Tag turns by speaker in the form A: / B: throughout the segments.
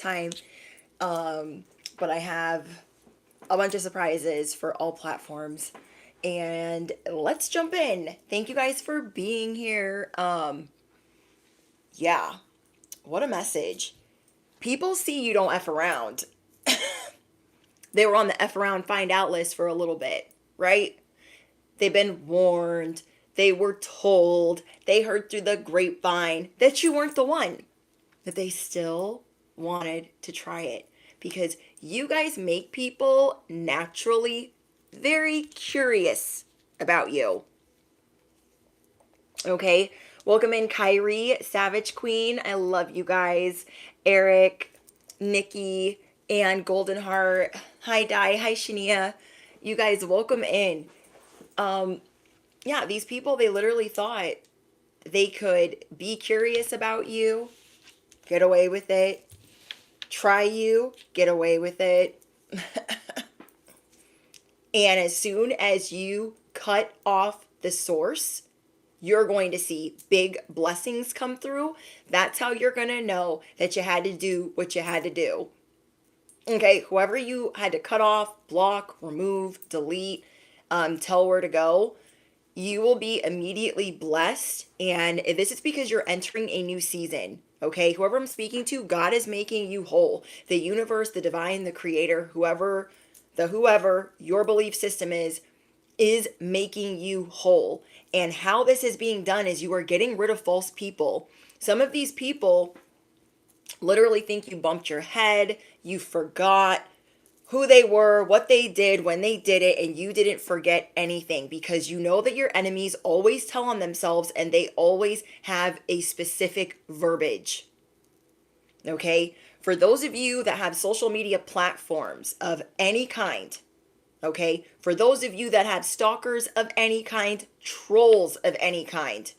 A: time. But I have a bunch of surprises for all platforms. And let's jump in. Thank you guys for being here. Yeah, what a message. People see you don't F around. They were on the F around find out list for a little bit, right? They've been warned. They were told. They heard through the grapevine that you weren't the one. But they still wanted to try it because you guys make people naturally very curious about you. Okay, welcome in Kyrie, Savage Queen. I love you guys. Eric, Nikki, and Golden Heart. Hi, Di. Hi, Shania. You guys, welcome in. Yeah, these people, they literally thought they could be curious about you, get away with it, try you, get away with it. And as soon as you cut off the source, you're going to see big blessings come through. That's how you're going to know that you had to do what you had to do. Okay, whoever you had to cut off, block, remove, delete, tell where to go, you will be immediately blessed. And this is because you're entering a new season. Okay, whoever I'm speaking to, God is making you whole. The universe, the divine, the creator, whoever your belief system is making you whole. And how this is being done is you are getting rid of false people. Some of these people literally think you bumped your head, you forgot who they were, what they did, when they did it, and you didn't forget anything because you know that your enemies always tell on themselves and they always have a specific verbiage. Okay? For those of you that have social media platforms of any kind, okay? For those of you that have stalkers of any kind, trolls of any kind,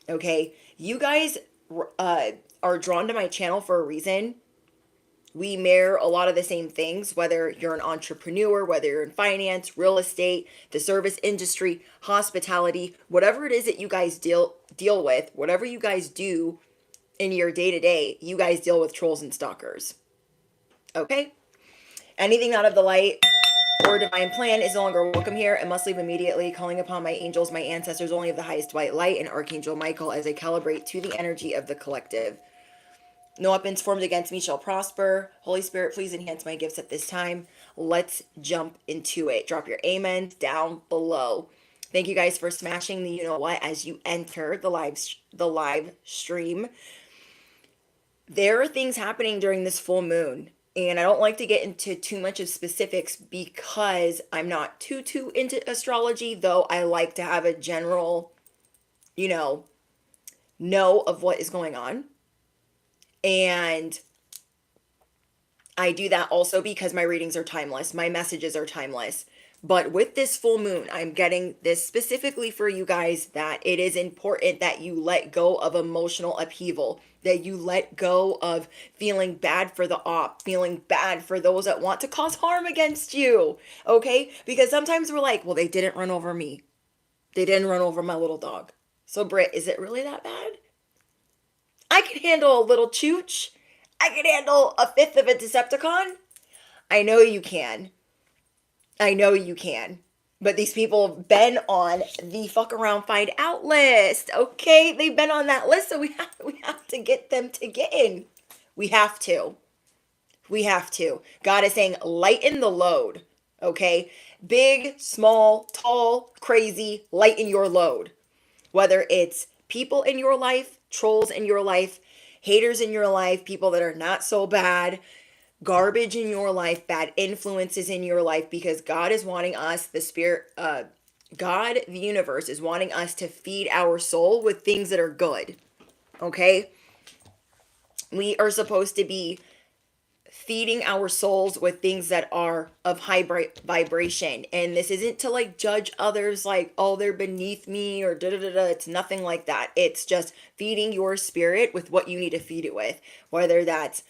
A: okay? You guys are drawn to my channel for a reason. We mirror a lot of the same things, whether you're an entrepreneur, whether you're in finance, real estate, the service industry, hospitality, whatever it is that you guys deal with, whatever you guys do in your day-to-day, you guys deal with trolls and stalkers. Okay? Anything out of the light or divine plan is no longer welcome here and must leave immediately, calling upon my angels, my ancestors, only of the highest white light, and Archangel Michael as I calibrate to the energy of the collective. No weapons formed against me shall prosper. Holy Spirit, please enhance my gifts at this time. Let's jump into it. Drop your amens down below. Thank you guys for smashing the you know what as you enter the live stream. There are things happening during this full moon, and I don't like to get into too much of specifics because I'm not too into astrology, though I like to have a general, know of what is going on. And I do that also because my readings are timeless. My messages are timeless. But with this full moon, I'm getting this specifically for you guys that it is important that you let go of emotional upheaval, that you let go of feeling bad for the op, feeling bad for those that want to cause harm against you. Okay? Because sometimes we're like, well, they didn't run over me. They didn't run over my little dog. So, Britt, is it really that bad? I can handle a little chooch. I can handle a fifth of a Decepticon. I know you can. I know you can. But these people have been on the fuck around find out list. Okay? They've been on that list, so we have to get them to get in. We have to. We have to. God is saying lighten the load. Okay? Big, small, tall, crazy, lighten your load. Whether it's people in your life, trolls in your life, haters in your life, people that are not so bad, garbage in your life, bad influences in your life, because God is wanting us, God, the universe, is wanting us to feed our soul with things that are good. Okay? We are supposed to be feeding our souls with things that are of high vibration. And this isn't to like judge others like, oh, they're beneath me or da da da da. It's nothing like that. It's just feeding your spirit with what you need to feed it with. Whether that's,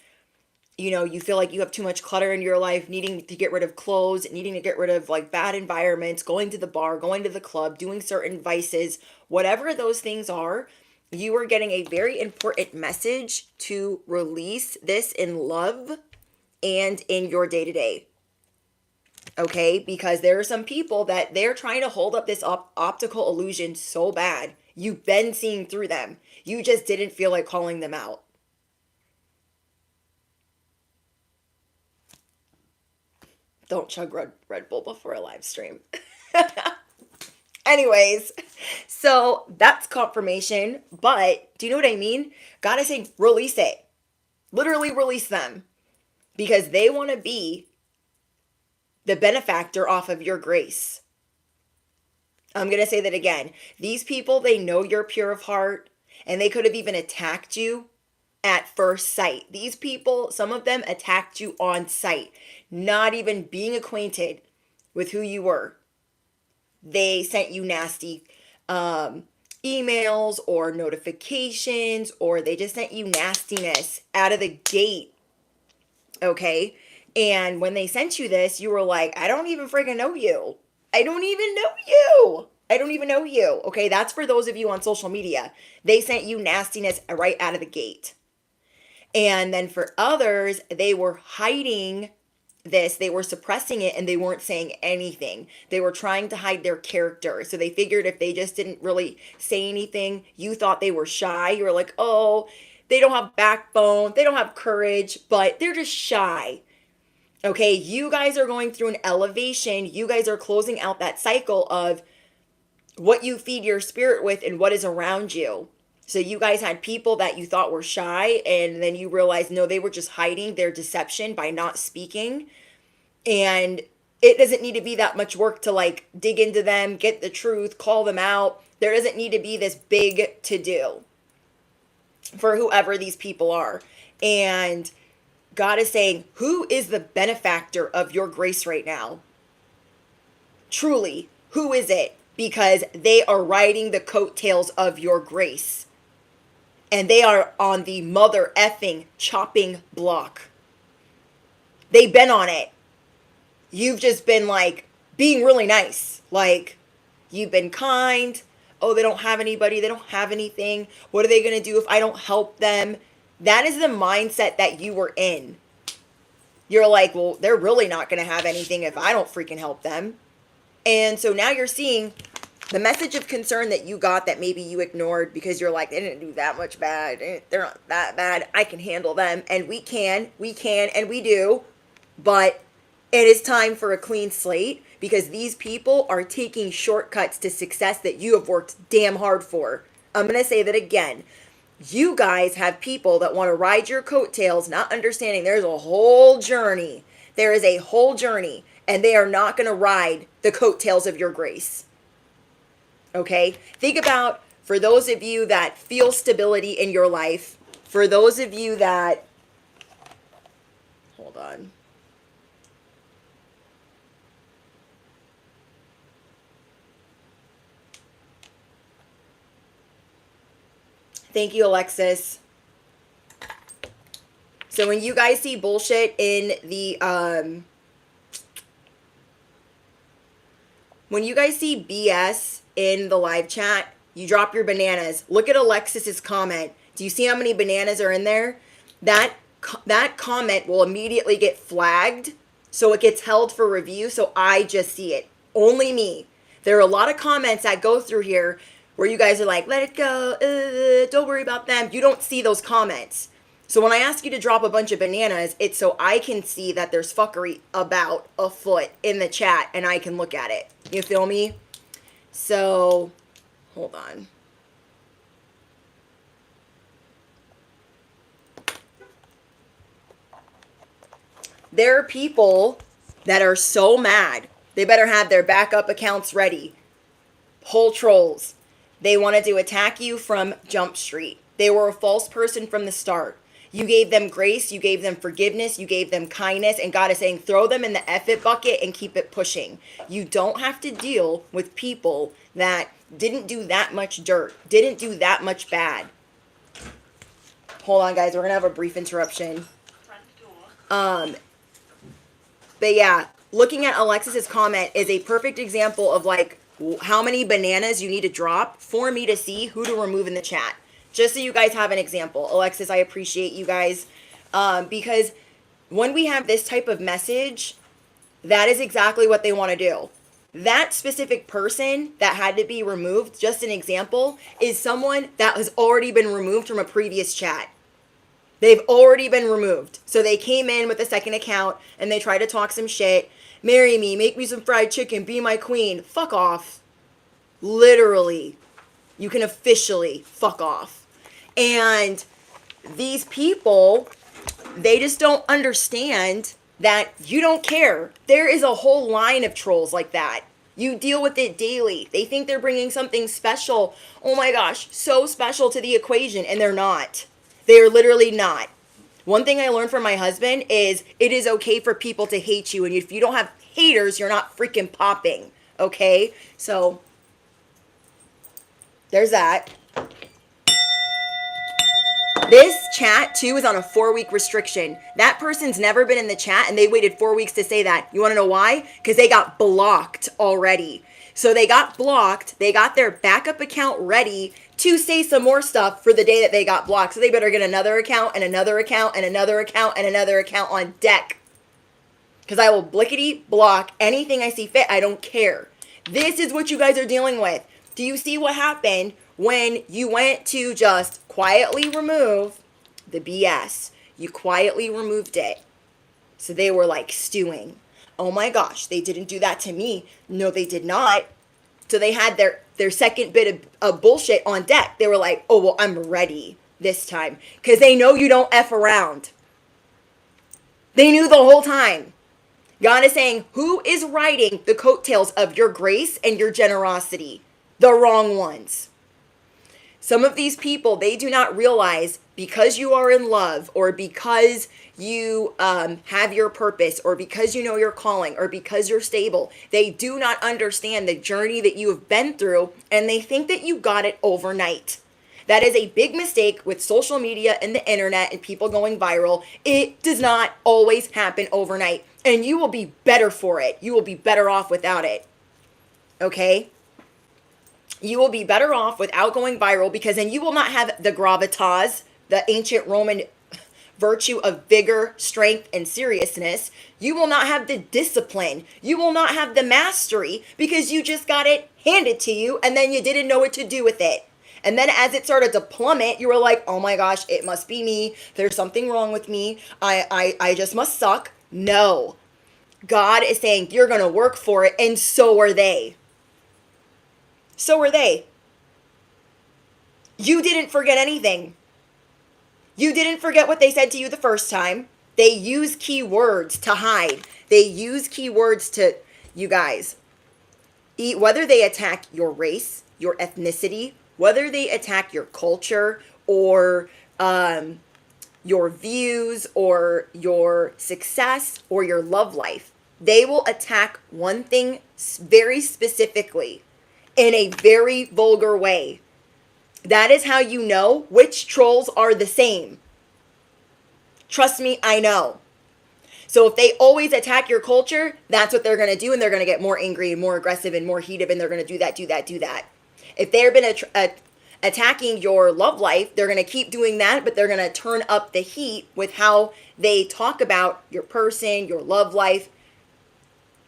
A: you feel like you have too much clutter in your life, needing to get rid of clothes, needing to get rid of like bad environments, going to the bar, going to the club, doing certain vices, whatever those things are, You are getting a very important message to release this in love and in your day-to-day. Okay, because there are some people that they're trying to hold up this optical illusion so bad. You've been seeing through them. You just didn't feel like calling them out. Don't chug Red Bull before a live stream. Anyways, so that's confirmation. But do you know what I mean? God is saying, release it. Literally release them. Because they want to be the benefactor off of your grace. I'm going to say that again. These people, they know you're pure of heart. And they could have even attacked you at first sight. These people, some of them attacked you on sight, not even being acquainted with who you were. They sent you nasty emails or notifications, or they just sent you nastiness out of the gate. Okay? And when they sent you this, you were like, I don't even freaking know you. I don't even know you. I don't even know you. Okay? That's for those of you on social media. They sent you nastiness right out of the gate. And then for others, they were hiding this, they were suppressing it, and they weren't saying anything. They were trying to hide their character. So they figured if they just didn't really say anything, you thought they were shy. You were like, oh, they don't have backbone, they don't have courage, but they're just shy. Okay, you guys are going through an elevation. You guys are closing out that cycle of what you feed your spirit with and what is around you. So you guys had people that you thought were shy, and then you realized, no, they were just hiding their deception by not speaking. And it doesn't need to be that much work to like dig into them, get the truth, call them out. There doesn't need to be this big to do for whoever these people are. And God is saying, who is the benefactor of your grace right now? Truly, who is it? Because they are riding the coattails of your grace. And they are on the mother effing chopping block. They've been on it. You've just been like being really nice. Like, you've been kind. Oh, they don't have anybody. They don't have anything. What are they going to do if I don't help them? That is the mindset that you were in. You're like, well, they're really not going to have anything if I don't freaking help them. And so now you're seeing the message of concern that you got that maybe you ignored because you're like, they didn't do that much bad. They're not that bad. I can handle them. And we can, and we do. But it is time for a clean slate because these people are taking shortcuts to success that you have worked damn hard for. I'm going to say that again. You guys have people that want to ride your coattails, not understanding there's a whole journey. There is a whole journey, and they are not going to ride the coattails of your grace. Okay? Think about, for those of you that feel stability in your life, for those of you that, hold on. Thank you, Alexis. So when you guys see bullshit in the, when you guys see BS in the live chat, you drop your bananas. Look at Alexis's comment. Do you see how many bananas are in there? That comment will immediately get flagged, so it gets held for review, so I just see it. Only me. There are a lot of comments that go through here where you guys are like, let it go, don't worry about them. You don't see those comments. So when I ask you to drop a bunch of bananas, it's so I can see that there's fuckery about afoot in the chat and I can look at it. You feel me? So, hold on. There are people that are so mad, they better have their backup accounts ready. Whole trolls. They wanted to attack you from Jump Street. They were a false person from the start. You gave them grace, you gave them forgiveness, you gave them kindness, and God is saying throw them in the F it bucket and keep it pushing. You don't have to deal with people that didn't do that much dirt, didn't do that much bad. Hold on, guys, we're going to have a brief interruption. But yeah, looking at Alexis's comment is a perfect example of like how many bananas you need to drop for me to see who to remove in the chat. Just so you guys have an example. Alexis, I appreciate you guys. Because when we have this type of message, that is exactly what they want to do. That specific person that had to be removed, just an example, is someone that has already been removed from a previous chat. They've already been removed. So they came in with a second account and they tried to talk some shit. Marry me, make me some fried chicken, be my queen. Fuck off. Literally. You can officially fuck off. And these people, they just don't understand that you don't care. There is a whole line of trolls like that. You deal with it daily. They think they're bringing something special. Oh my gosh, so special to the equation, and they're not. They are literally not. One thing I learned from my husband is it is okay for people to hate you, and if you don't have haters, you're not freaking popping. Okay? So, there's that. This chat, too, is on a 4-week restriction. That person's never been in the chat, and they waited 4 weeks to say that. You want to know why? Because they got blocked already. So they got blocked. They got their backup account ready to say some more stuff for the day that they got blocked. So they better get another account and another account and another account and another account on deck. Because I will blickety block anything I see fit. I don't care. This is what you guys are dealing with. Do you see what happened when you went to just quietly remove the BS? You quietly removed it. So they were like stewing. Oh my gosh, they didn't do that to me. No, they did not. So they had their second bit of bullshit on deck. They were like, oh, well, I'm ready this time. Because they know you don't F around. They knew the whole time. God is saying, who is riding the coattails of your grace and your generosity? The wrong ones. Some of these people, they do not realize because you are in love or because you have your purpose or because you know your calling or because you're stable, they do not understand the journey that you have been through, and they think that you got it overnight. That is a big mistake with social media and the internet and people going viral. It does not always happen overnight, and you will be better for it. You will be better off without it. Okay? You will be better off without going viral, because then you will not have the gravitas, the ancient Roman virtue of vigor, strength, and seriousness. You will not have the discipline. You will not have the mastery, because you just got it handed to you and then you didn't know what to do with it. And then as it started to plummet, you were like, oh my gosh, it must be me. There's something wrong with me. I just must suck. No. God is saying you're going to work for it, and so are they. So are they. You didn't forget anything. You didn't forget what they said to you the first time. They use keywords to hide. They use keywords to, you guys, whether they attack your race, your ethnicity, whether they attack your culture or your views or your success or your love life, they will attack one thing very specifically in a very vulgar way. That is how you know which trolls are the same. Trust me, I know. So if they always attack your culture, that's what they're going to do, and they're going to get more angry and more aggressive and more heated, and they're going to do that. If they've been attacking your love life, they're going to keep doing that, but they're going to turn up the heat with how they talk about your person, your love life.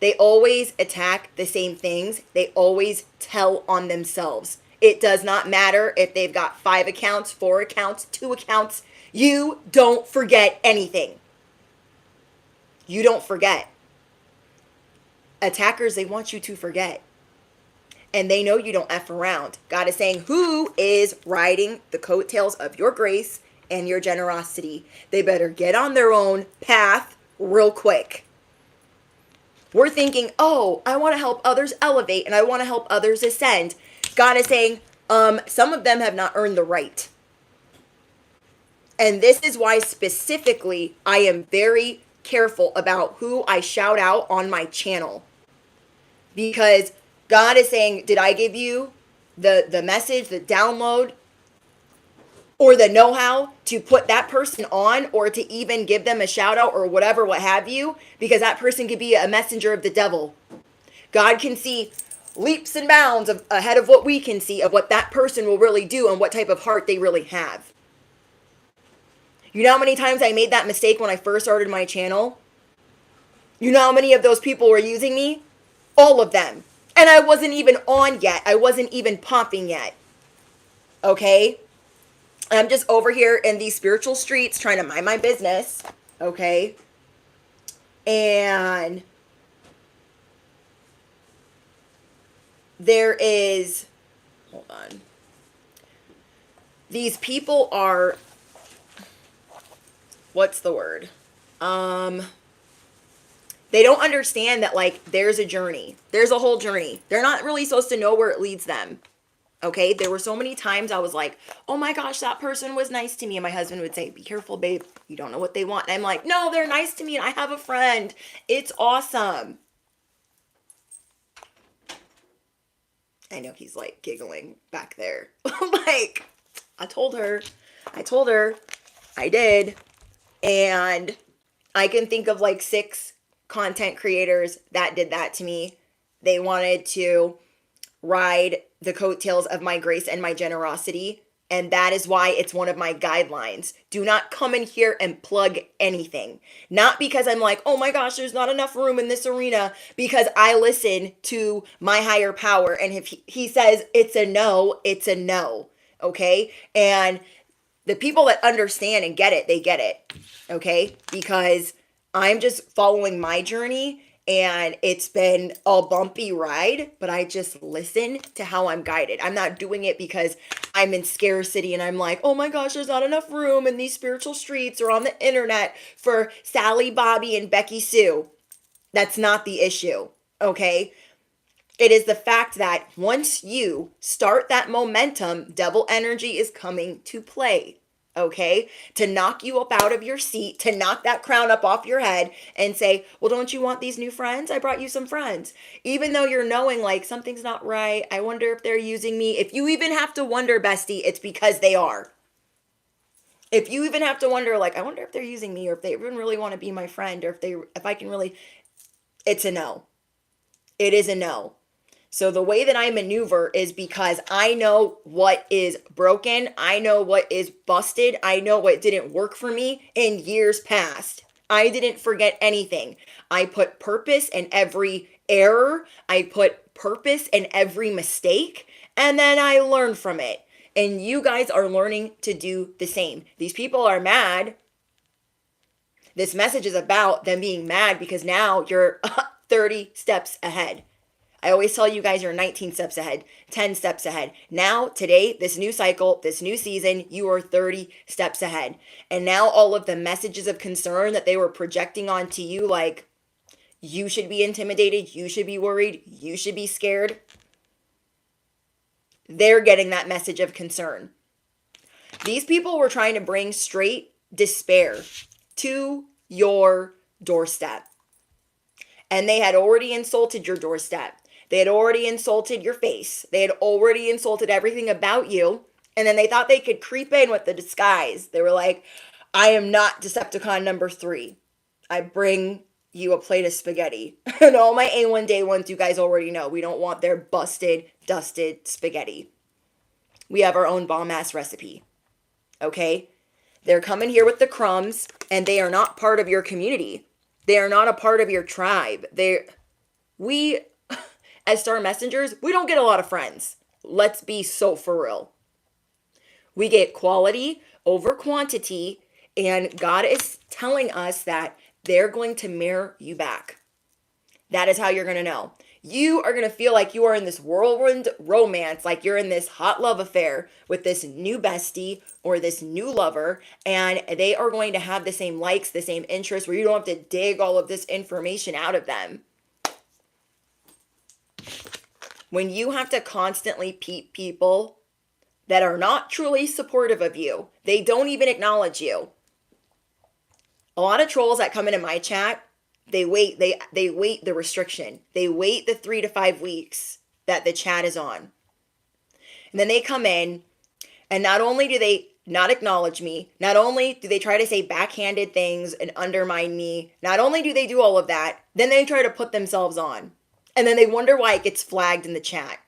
A: They always attack the same things. They always tell on themselves. It does not matter if they've got 5 accounts, 4 accounts, 2 accounts. You don't forget anything. You don't forget. Attackers, they want you to forget. And they know you don't F around. God is saying, who is riding the coattails of your grace and your generosity? They better get on their own path real quick. We're thinking, oh, I want to help others elevate and I want to help others ascend. God is saying, some of them have not earned the right. And this is why specifically I am very careful about who I shout out on my channel. Because God is saying, did I give you the message, the download, or the know-how to put that person on, or to even give them a shout out or whatever, what have you? Because that person could be a messenger of the devil. God can see, leaps and bounds ahead of what we can see of what that person will really do and what type of heart they really have. You know how many times I made that mistake when I first started my channel? You know how many of those people were using me? All of them. And I wasn't even on yet. I wasn't even popping yet. Okay? I'm just over here in these spiritual streets trying to mind my business. Okay? And there is, hold on. These people are, what's the word? They don't understand that, like, there's a journey. There's a whole journey. They're not really supposed to know where it leads them. Okay? There were so many times I was like, oh my gosh, that person was nice to me. And my husband would say, be careful, babe. You don't know what they want. And I'm like, no, they're nice to me. And I have a friend. It's awesome. I know he's like giggling back there. Like, I told her, I did. And I can think of like 6 content creators that did that to me. They wanted to ride the coattails of my grace and my generosity. And that is why it's one of my guidelines. Do not come in here and plug anything. Not because I'm like, oh my gosh, there's not enough room in this arena. Because I listen to my higher power. And if he says it's a no, it's a no. Okay? And the people that understand and get it, they get it. Okay? Because I'm just following my journey. And it's been a bumpy ride, but I just listen to how I'm guided. I'm not doing it because I'm in scarcity and I'm like, oh my gosh, there's not enough room in these spiritual streets or on the internet for Sally, Bobby, and Becky Sue. That's not the issue, okay? It is the fact that once you start that momentum, devil energy is coming to play. Okay, to knock you up out of your seat, to knock that crown up off your head and say, well, don't you want these new friends? I brought you some friends. Even though you're knowing like something's not right. I wonder if they're using me. If you even have to wonder, bestie, it's because they are. If you even have to wonder, like, I wonder if they're using me or if they even really want to be my friend or if I can really, it's a no. It is a no. So the way that I maneuver is because I know what is broken. I know what is busted. I know what didn't work for me in years past. I didn't forget anything. I put purpose in every error. I put purpose in every mistake. And then I learn from it. And you guys are learning to do the same. These people are mad. This message is about them being mad because now you're 30 steps ahead. I always tell you guys you're 19 steps ahead, 10 steps ahead. Now, today, this new cycle, this new season, you are 30 steps ahead. And now all of the messages of concern that they were projecting onto you, like you should be intimidated, you should be worried, you should be scared, they're getting that message of concern. These people were trying to bring straight despair to your doorstep. And they had already insulted your doorstep. They had already insulted your face. They had already insulted everything about you. And then they thought they could creep in with the disguise. They were like, I am not Decepticon number 3. I bring you a plate of spaghetti. And all my A1 day ones, you guys already know. We don't want their busted, dusted spaghetti. We have our own bomb-ass recipe. Okay? They're coming here with the crumbs, and they are not part of your community. They are not a part of your tribe. We, as star messengers, we don't get a lot of friends. Let's be so for real. We get quality over quantity, and God is telling us that they're going to mirror you back. That is how you're going to know. You are going to feel like you are in this whirlwind romance, like you're in this hot love affair with this new bestie or this new lover, and they are going to have the same likes, the same interests, where you don't have to dig all of this information out of them. When you have to constantly peep people that are not truly supportive of you, they don't even acknowledge you. A lot of trolls that come into my chat, they wait the restriction. They wait the 3 to 5 weeks that the chat is on. And then they come in, and not only do they not acknowledge me, not only do they try to say backhanded things and undermine me, not only do they do all of that, then they try to put themselves on. And then they wonder why it gets flagged in the chat.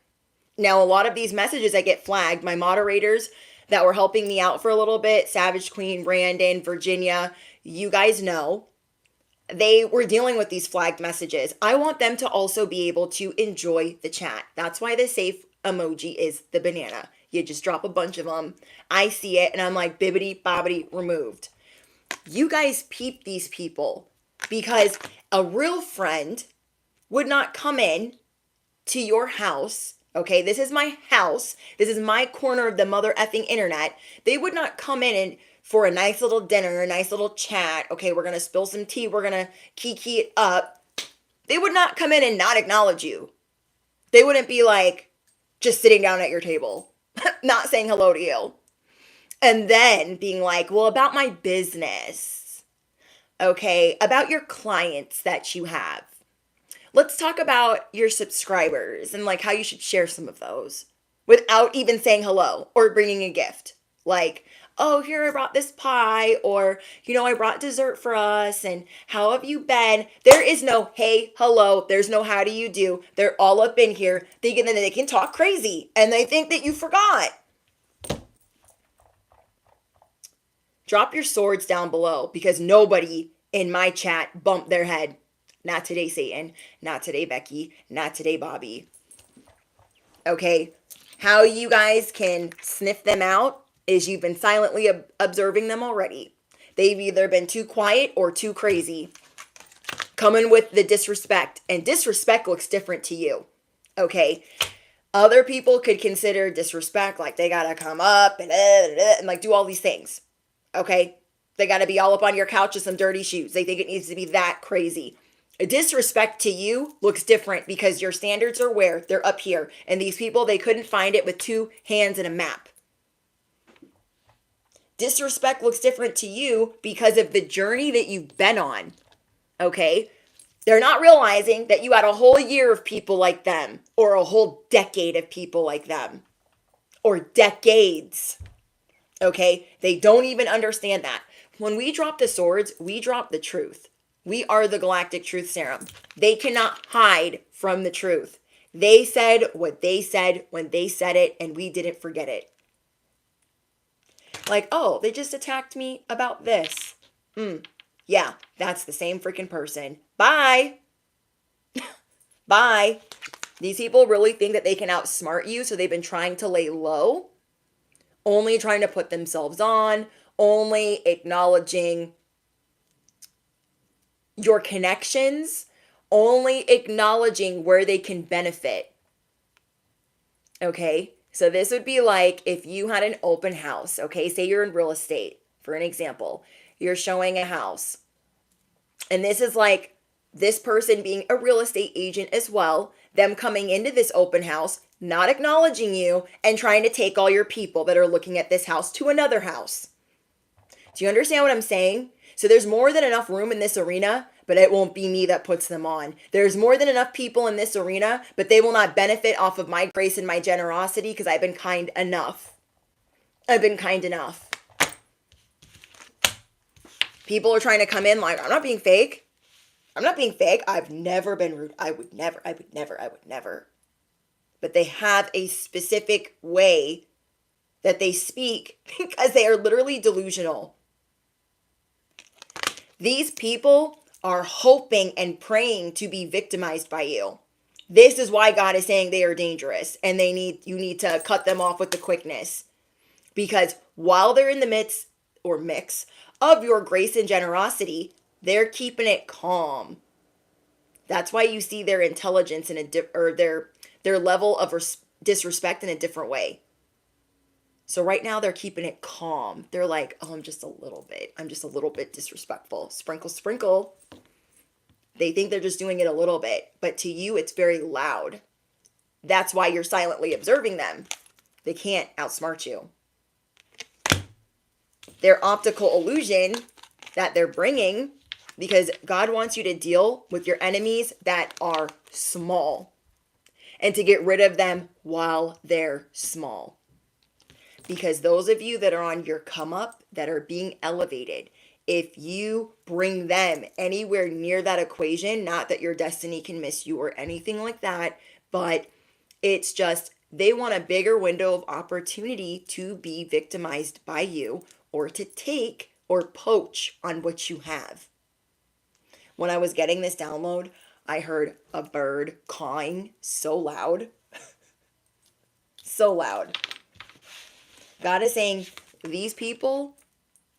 A: Now, a lot of these messages that get flagged, my moderators that were helping me out for a little bit, Savage Queen, Brandon, Virginia, you guys know, they were dealing with these flagged messages. I want them to also be able to enjoy the chat. That's why the safe emoji is the banana. You just drop a bunch of them. I see it and I'm like, bibbity bobbity removed. You guys peep these people because a real friend would not come in to your house. Okay, this is my house. This is my corner of the mother effing internet. They would not come in and for a nice little dinner, a nice little chat. Okay, we're going to spill some tea. We're going to kiki it up. They would not come in and not acknowledge you. They wouldn't be like just sitting down at your table, not saying hello to you. And then being like, well, about my business. Okay, about your clients that you have. Let's talk about your subscribers and like how you should share some of those without even saying hello or bringing a gift. Like, oh, here I brought this pie, or, you know, I brought dessert for us, and how have you been? There is no, hey, hello, there's no how do you do. They're all up in here thinking that they can talk crazy, and they think that you forgot. Drop your swords down below, because nobody in my chat bumped their head. Not today, Satan. Not today, Becky. Not today, Bobby. Okay, how you guys can sniff them out is you've been silently observing them already. They've either been too quiet or too crazy. Coming with the disrespect. And disrespect looks different to you. Okay? Other people could consider disrespect like they gotta come up and like do all these things. Okay? They gotta be all up on your couch with some dirty shoes. They think it needs to be that crazy. A disrespect to you looks different because your standards are where? They're up here. And these people, they couldn't find it with 2 hands and a map. Disrespect looks different to you because of the journey that you've been on, okay? They're not realizing that you had a whole year of people like them, or a whole decade of people like them, or decades, okay? They don't even understand that. When we drop the swords, we drop the truth. We are the galactic truth serum. They cannot hide from the truth. They said what they said when they said it, and we didn't forget it. Like, oh, they just attacked me about this. Yeah, that's the same freaking person. Bye. Bye. These people really think that they can outsmart you, so they've been trying to lay low, only trying to put themselves on, only acknowledging your connections, only acknowledging where they can benefit. Okay? So this would be like if you had an open house, okay? Say you're in real estate, for an example. You're showing a house. And this is like this person being a real estate agent as well, them coming into this open house, not acknowledging you, and trying to take all your people that are looking at this house to another house. Do you understand what I'm saying? So there's more than enough room in this arena, but it won't be me that puts them on. There's more than enough people in this arena, but they will not benefit off of my grace and my generosity because I've been kind enough. I've been kind enough. People are trying to come in like, I'm not being fake. I'm not being fake. I've never been rude. I would never. But they have a specific way that they speak because they are literally delusional. These people are hoping and praying to be victimized by you. This is why God is saying they are dangerous and you need to cut them off with the quickness. Because while they're in the midst or mix of your grace and generosity, they're keeping it calm. That's why you see their intelligence or their level of disrespect in a different way. So right now they're keeping it calm. They're like, oh, I'm just a little bit disrespectful. Sprinkle, sprinkle. They think they're just doing it a little bit, but to you, it's very loud. That's why you're silently observing them. They can't outsmart you. Their optical illusion that they're bringing, because God wants you to deal with your enemies that are small and to get rid of them while they're small. Because those of you that are on your come up, that are being elevated, if you bring them anywhere near that equation, not that your destiny can miss you or anything like that, but it's just they want a bigger window of opportunity to be victimized by you or to take or poach on what you have. When I was getting this download, I heard a bird cawing so loud. So loud. God is saying these people,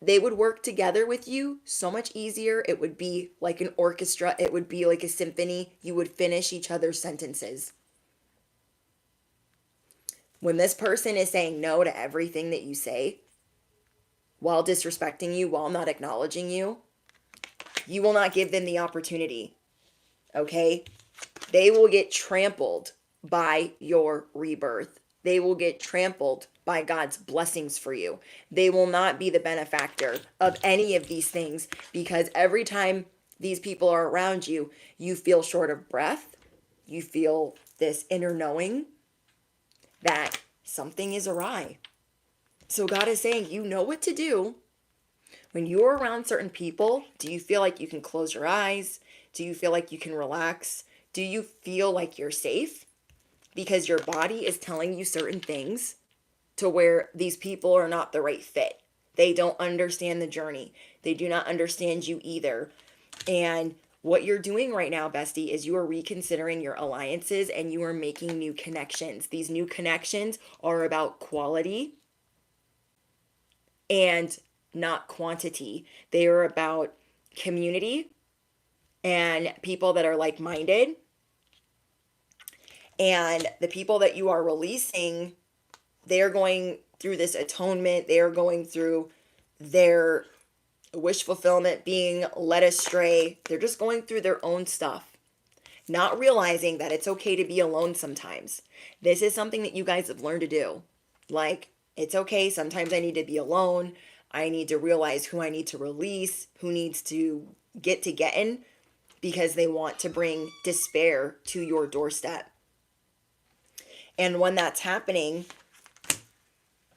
A: they would work together with you so much easier. It would be like an orchestra. It would be like a symphony. You would finish each other's sentences. When this person is saying no to everything that you say, while disrespecting you, while not acknowledging you, you will not give them the opportunity. Okay? They will get trampled by your rebirth. They will get trampled by God's blessings for you. They will not be the benefactor of any of these things, because every time these people are around you, you feel short of breath. You feel this inner knowing that something is awry. So God is saying, you know what to do. When you're around certain people, do you feel like you can close your eyes? Do you feel like you can relax? Do you feel like you're safe? Because your body is telling you certain things to where these people are not the right fit. They don't understand the journey. They do not understand you either. And what you're doing right now, bestie, is you are reconsidering your alliances and you are making new connections. These new connections are about quality and not quantity. They are about community and people that are like-minded. And the people that you are releasing, they are going through this atonement. They are going through their wish fulfillment, being led astray. They're just going through their own stuff, not realizing that it's okay to be alone sometimes. This is something that you guys have learned to do. Like, it's okay. Sometimes I need to be alone. I need to realize who I need to release, who needs to get to getting, because they want to bring despair to your doorstep. And when that's happening,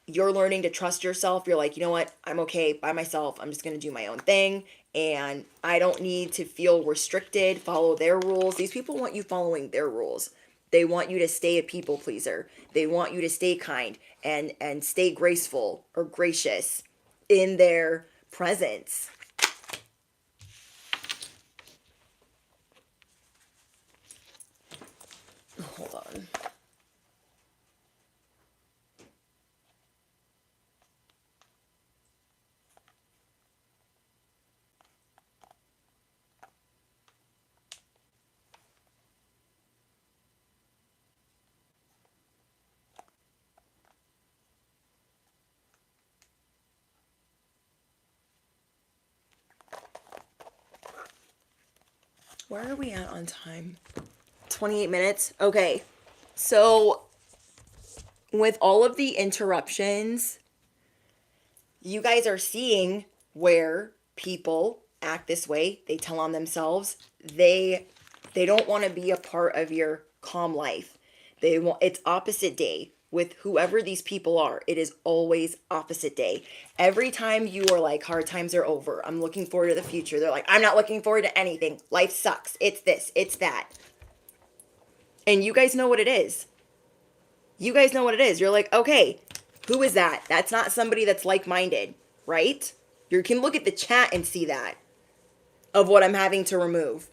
A: you're learning to trust yourself. You're like, you know what? I'm okay by myself. I'm just going to do my own thing. And I don't need to feel restricted, follow their rules. These people want you following their rules. They want you to stay a people pleaser. They want you to stay kind and stay graceful or gracious in their presence. Hold on. Where are we at on time? 28 minutes? Okay. So, with all of the interruptions, you guys are seeing where people act this way. They tell on themselves. They don't want to be a part of your calm life. It's opposite day with whoever these people are. It is always opposite day. Every time you are like, hard times are over, I'm looking forward to the future, they're like, I'm not looking forward to anything. Life sucks. It's this, it's that. And you guys know what it is. You guys know what it is. You're like, okay, who is that? That's not somebody that's like-minded, right? You can look at the chat and see that of what I'm having to remove.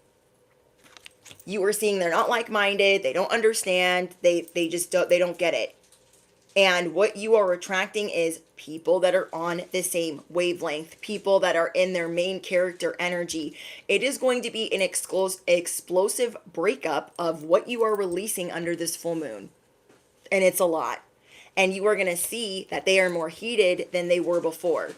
A: You are seeing they're not like-minded. They don't understand. They don't get it. And what you are attracting is people that are on the same wavelength, people that are in their main character energy. It is going to be an explosive breakup of what you are releasing under this full moon. And it's a lot. And you are going to see that they are more heated than they were before.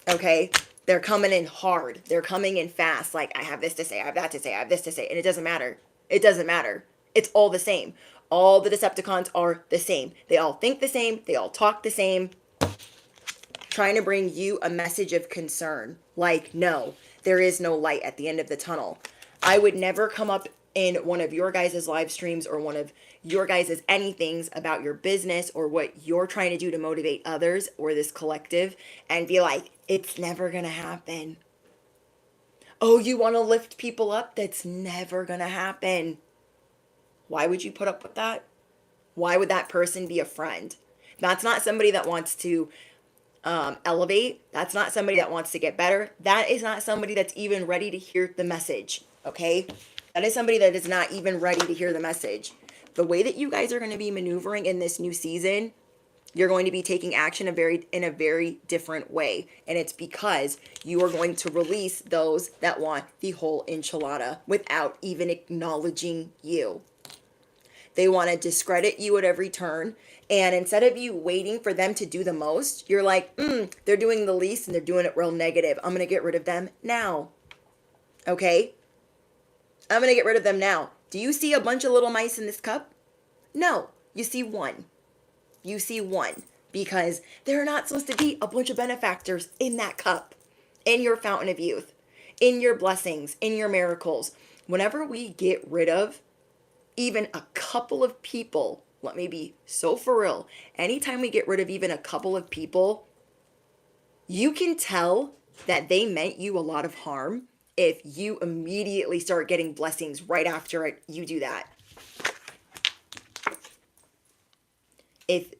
A: Okay? They're coming in hard. They're coming in fast. Like, I have this to say, I have that to say, I have this to say. And it doesn't matter. It doesn't matter. It's all the same. All the Decepticons are the same. They all think the same. They all talk the same. Trying to bring you a message of concern. Like, no, there is no light at the end of the tunnel. I would never come up in one of your guys' live streams or one of your guys' anythings about your business or what you're trying to do to motivate others or this collective and be like, It's never going to happen. Oh, you want to lift people up? That's never going to happen. Why would you put up with that? Why would that person be a friend? That's not somebody that wants to elevate. That's not somebody that wants to get better. That is not somebody that's even ready to hear the message. Okay? That is somebody that is not even ready to hear the message. The way that you guys are going to be maneuvering in this new season, you're going to be taking action in a very different way. And it's because you are going to release those that want the whole enchilada without even acknowledging you. They want to discredit you at every turn. And instead of you waiting for them to do the most, you're like, they're doing the least and they're doing it real negative. I'm going to get rid of them now. Okay? I'm going to get rid of them now. Do you see a bunch of little mice in this cup? No. You see one. You see one. Because there are not supposed to be a bunch of benefactors in that cup. In your fountain of youth. In your blessings. In your miracles. Whenever we get rid of even a couple of people, let me be so for real. Anytime we get rid of even a couple of people, you can tell that they meant you a lot of harm if you immediately start getting blessings right after you do that. If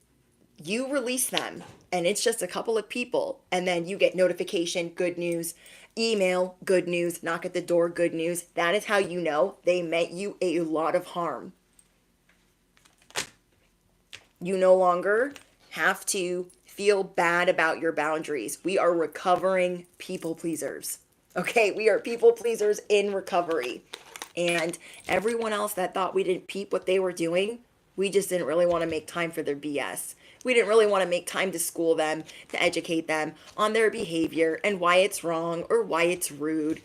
A: you release them and it's just a couple of people and then you get notification, good news, email, good news, knock at the door, good news, that is how you know they meant you a lot of harm. You no longer have to feel bad about your boundaries. We are recovering people pleasers. Okay, we are people pleasers in recovery. And everyone else that thought we didn't peep what they were doing, we just didn't really want to make time for their BS. We didn't really want to make time to school them, to educate them on their behavior and why it's wrong or why it's rude.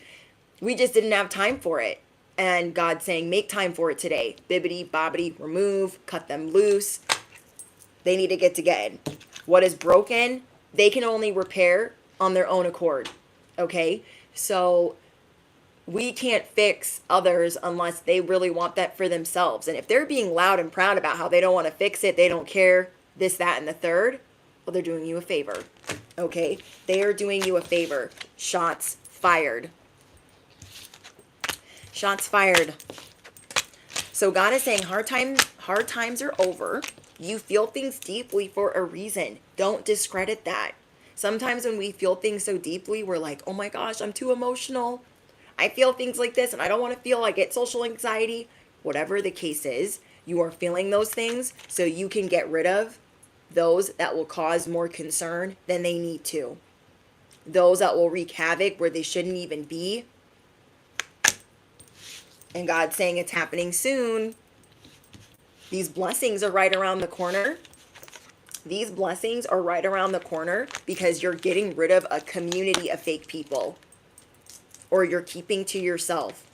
A: We just didn't have time for it. And God's saying, make time for it today. Bibbity, bobbity, remove, cut them loose. They need to get together. What is broken, they can only repair on their own accord. Okay? So we can't fix others unless they really want that for themselves. And if they're being loud and proud about how they don't want to fix it, they don't care, this, that, and the third, well, they're doing you a favor. Okay? They are doing you a favor. Shots fired. Shots fired. So God is saying hard times are over. You feel things deeply for a reason. Don't discredit that. Sometimes when we feel things so deeply, we're like, oh my gosh, I'm too emotional. I feel things like this and I don't want to feel, I get social anxiety. Whatever the case is, you are feeling those things so you can get rid of those that will cause more concern than they need to. Those that will wreak havoc where they shouldn't even be. And God's saying it's happening soon. These blessings are right around the corner. These blessings are right around the corner because you're getting rid of a community of fake people. Or you're keeping to yourself.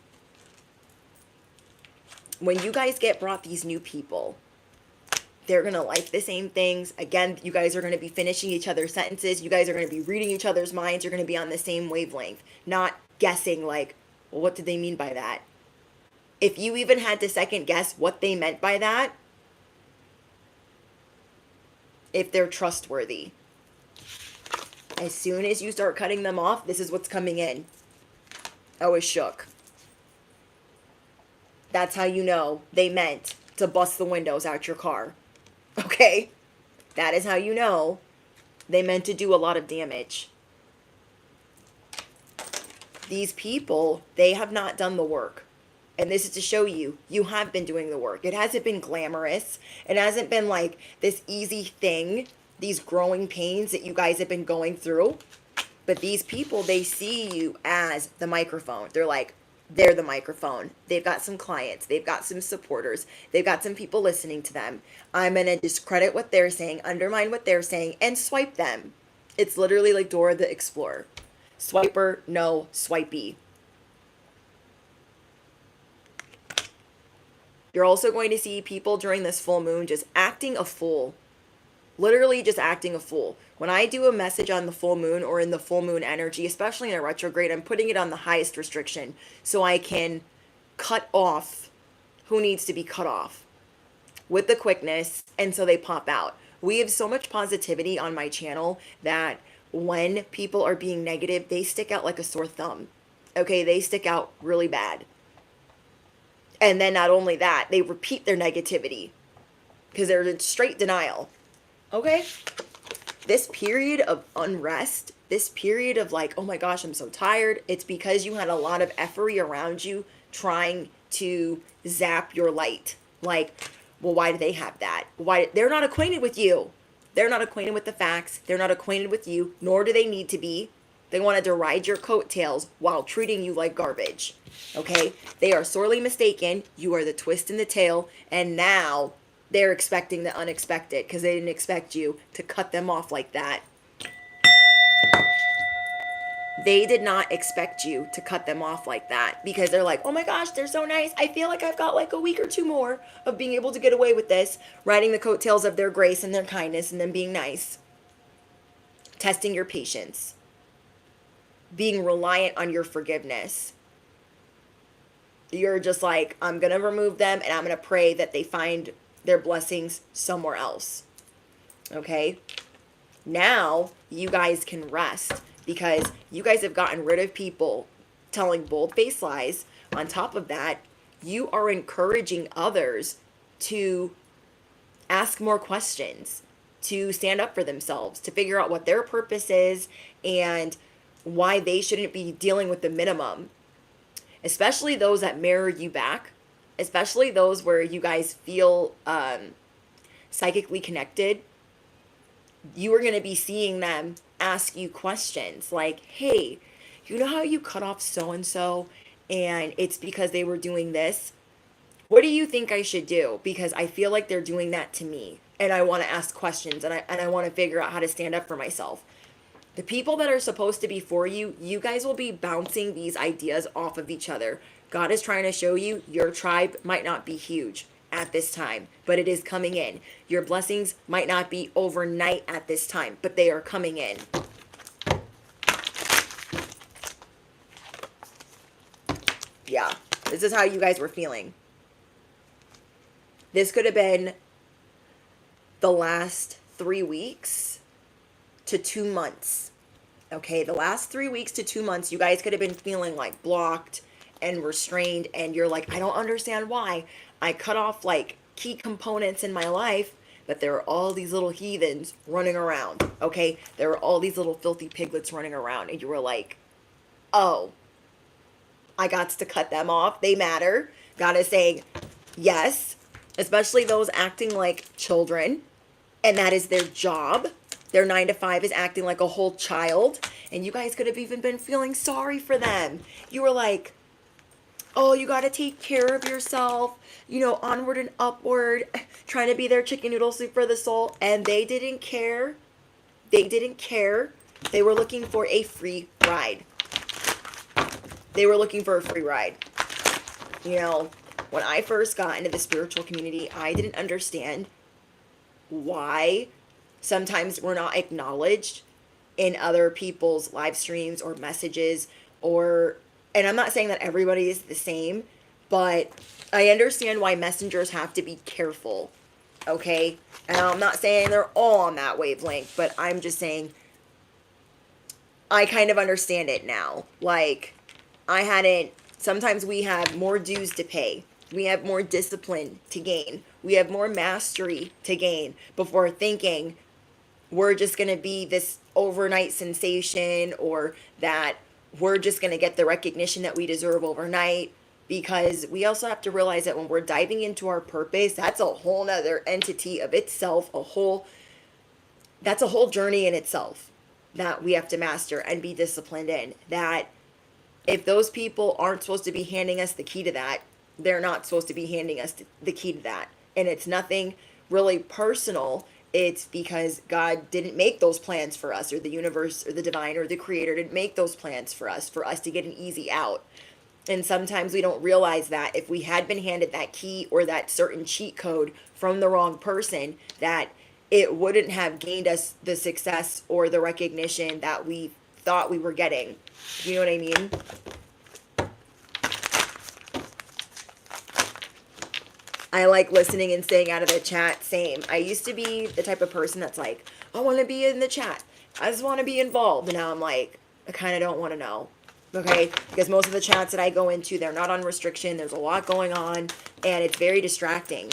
A: When you guys get brought these new people, they're going to like the same things. Again, you guys are going to be finishing each other's sentences. You guys are going to be reading each other's minds. You're going to be on the same wavelength. Not guessing like, well, what did they mean by that? If you even had to second guess what they meant by that, if they're trustworthy, as soon as you start cutting them off, this is what's coming in. I was shook. That's how you know they meant to bust the windows out your car. Okay? That is how you know they meant to do a lot of damage. These people, they have not done the work. And this is to show you, you have been doing the work. It hasn't been glamorous. It hasn't been like this easy thing, these growing pains that you guys have been going through. But these people, they see you as the microphone. They're like, they're the microphone. They've got some clients. They've got some supporters. They've got some people listening to them. I'm going to discredit what they're saying, undermine what they're saying, and swipe them. It's literally like Dora the Explorer. Swiper, no, swipey. You're also going to see people during this full moon just acting a fool. Literally just acting a fool. When I do a message on the full moon or in the full moon energy, especially in a retrograde, I'm putting it on the highest restriction so I can cut off who needs to be cut off with the quickness, and so they pop out. We have so much positivity on my channel that when people are being negative, they stick out like a sore thumb. Okay, they stick out really bad. And then not only that, they repeat their negativity because they're in straight denial. Okay? This period of unrest, this period of like, oh my gosh, I'm so tired, it's because you had a lot of effery around you trying to zap your light. Like, well, why do they have that? Why? They're not acquainted with you. They're not acquainted with the facts. They're not acquainted with you, nor do they need to be. They wanted to ride your coattails while treating you like garbage. Okay? They are sorely mistaken. You are the twist in the tail, and now they're expecting the unexpected because they didn't expect you to cut them off like that. They did not expect you to cut them off like that because they're like, oh my gosh, they're so nice. I feel like I've got like a week or two more of being able to get away with this, riding the coattails of their grace and their kindness and them being nice. Testing your patience. Being reliant on your forgiveness. You're just like, I'm going to remove them and I'm going to pray that they find their blessings somewhere else. Okay? Now you guys can rest because you guys have gotten rid of people telling bold-faced lies. On top of that, you are encouraging others to ask more questions, to stand up for themselves, to figure out what their purpose is and why they shouldn't be dealing with the minimum. Especially those that mirror you back, especially those where you guys feel psychically connected. You are going to be seeing them ask you questions like, hey, you know how you cut off so-and-so and it's because they were doing this? What do you think I should do? Because I feel like they're doing that to me and I want to ask questions and I want to figure out how to stand up for myself. The people that are supposed to be for you, you guys will be bouncing these ideas off of each other. God is trying to show you your tribe might not be huge at this time, but it is coming in. Your blessings might not be overnight at this time, but they are coming in. Yeah, this is how you guys were feeling. This could have been the last 3 weeks to 2 months. Okay, the last 3 weeks to 2 months, you guys could have been feeling like blocked and restrained, and you're like, I don't understand why. I cut off like key components in my life, but there are all these little heathens running around. Okay, there are all these little filthy piglets running around, and you were like, oh, I got to cut them off. They matter. God is saying, yes, especially those acting like children, and that is their job. Their 9 to 5 is acting like a whole child, and you guys could have even been feeling sorry for them. You were like, oh, you got to take care of yourself, you know, onward and upward, trying to be their chicken noodle soup for the soul, and they didn't care. They didn't care. They were looking for a free ride. They were looking for a free ride. You know, when I first got into the spiritual community, I didn't understand why sometimes we're not acknowledged in other people's live streams or messages and I'm not saying that everybody is the same, but I understand why messengers have to be careful. Okay? And I'm not saying they're all on that wavelength, but I'm just saying I kind of understand it now. Like, sometimes we have more dues to pay. We have more discipline to gain. We have more mastery to gain before thinking we're just going to be this overnight sensation or that we're just going to get the recognition that we deserve overnight. Because we also have to realize that when we're diving into our purpose, that's a whole nother entity of itself, that's a whole journey in itself that we have to master and be disciplined in. That if those people aren't supposed to be handing us the key to that, they're not supposed to be handing us the key to that. And it's nothing really personal. It's because God didn't make those plans for us, or the universe or the divine or the creator didn't make those plans for us to get an easy out. And sometimes we don't realize that if we had been handed that key or that certain cheat code from the wrong person, that it wouldn't have gained us the success or the recognition that we thought we were getting. You know what I mean? I like listening and staying out of the chat. Same. I used to be the type of person that's like, I want to be in the chat. I just want to be involved. And now I'm like, I kind of don't want to know. Okay? Because most of the chats that I go into, they're not on restriction. There's a lot going on, and it's very distracting.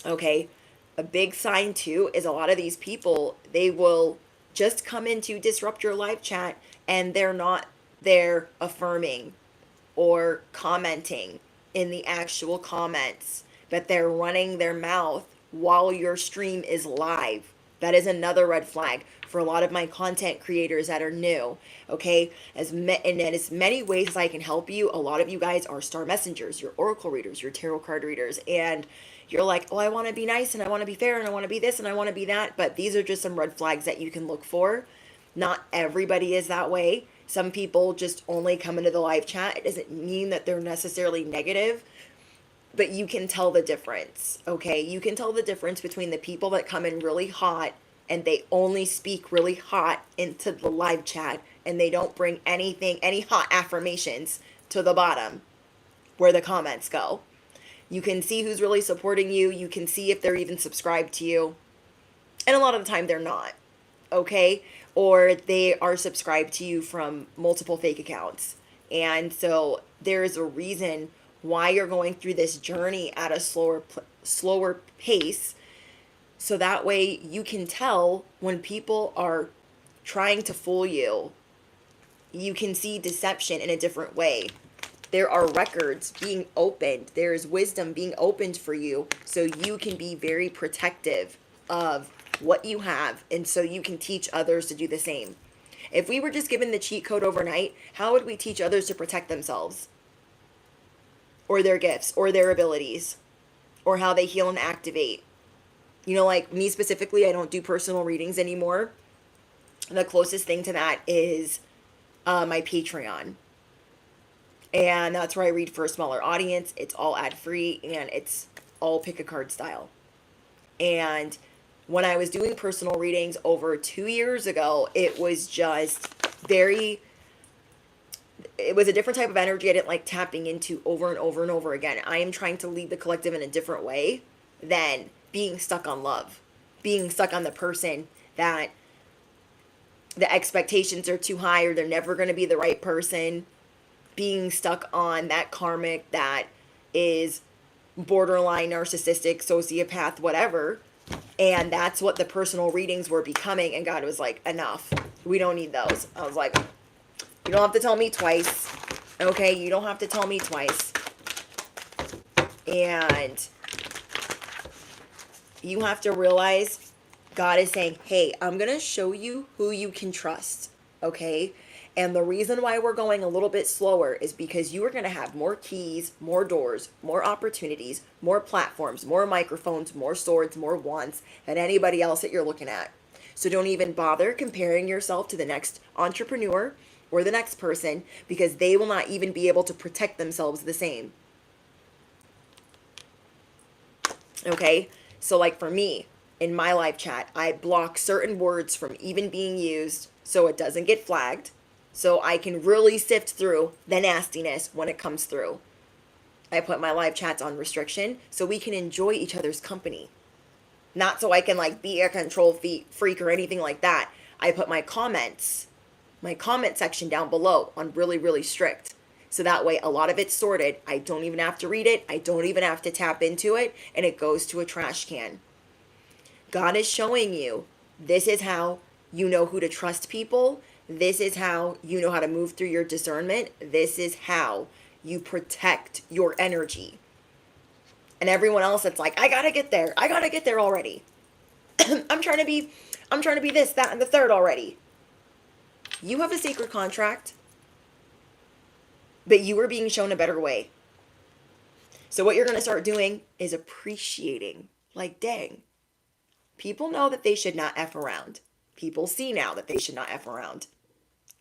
A: Okay? A big sign, too, is a lot of these people, they will just come in to disrupt your live chat, and they're not there affirming or commenting in the actual comments, but they're running their mouth while your stream is live. That is another red flag for a lot of my content creators that are new. Okay, and in as many ways as I can help you, a lot of you guys are star messengers, you're oracle readers, you're tarot card readers, and you're like, oh, I want to be nice and I want to be fair and I want to be this and I want to be that. But these are just some red flags that you can look for. Not everybody is that way. Some people just only come into the live chat. It doesn't mean that they're necessarily negative, but you can tell the difference, okay? You can tell the difference between the people that come in really hot and they only speak really hot into the live chat and they don't bring anything, any hot affirmations to the bottom where the comments go. You can see who's really supporting you. You can see if they're even subscribed to you. And a lot of the time they're not, okay? Or they are subscribed to you from multiple fake accounts. And so there's a reason why you're going through this journey at a slower pace. So that way you can tell when people are trying to fool you. You can see deception in a different way. There are records being opened. There is wisdom being opened for you so you can be very protective of what you have and so you can teach others to do the same. If we were just given the cheat code overnight, how would we teach others to protect themselves? Or their gifts, or their abilities, or how they heal and activate? You know, like me specifically, I don't do personal readings anymore. The closest thing to that is my Patreon. And that's where I read for a smaller audience. It's all ad-free and it's all pick a card style. And when I was doing personal readings over 2 years ago, it was just it was a different type of energy I didn't like tapping into over and over and over again. I am trying to lead the collective in a different way than being stuck on love, being stuck on the person that the expectations are too high or they're never going to be the right person, being stuck on that karmic that is borderline narcissistic, sociopath, whatever. And that's what the personal readings were becoming. And God was like, enough. We don't need those. I was like, you don't have to tell me twice. Okay, you don't have to tell me twice. And you have to realize God is saying, hey, I'm going to show you who you can trust. Okay? And the reason why we're going a little bit slower is because you are going to have more keys, more doors, more opportunities, more platforms, more microphones, more swords, more wands than anybody else that you're looking at. So don't even bother comparing yourself to the next entrepreneur or the next person because they will not even be able to protect themselves the same. Okay? So like for me, in my live chat, I block certain words from even being used so it doesn't get flagged. So I can really sift through the nastiness when it comes through. I put my live chats on restriction so we can enjoy each other's company. Not so I can like be a control freak or anything like that. I put my comment section down below on really, really strict. So that way a lot of it's sorted. I don't even have to read it. I don't even have to tap into it. And it goes to a trash can. God is showing you this is how you know who to trust people. This is how you know how to move through your discernment. This is how you protect your energy. And everyone else that's like, I gotta get there. I gotta get there already. I'm trying to be this, that, and the third already. You have a sacred contract, but you are being shown a better way. So what you're gonna start doing is appreciating. Like, dang, people know that they should not F around. People see now that they should not F around.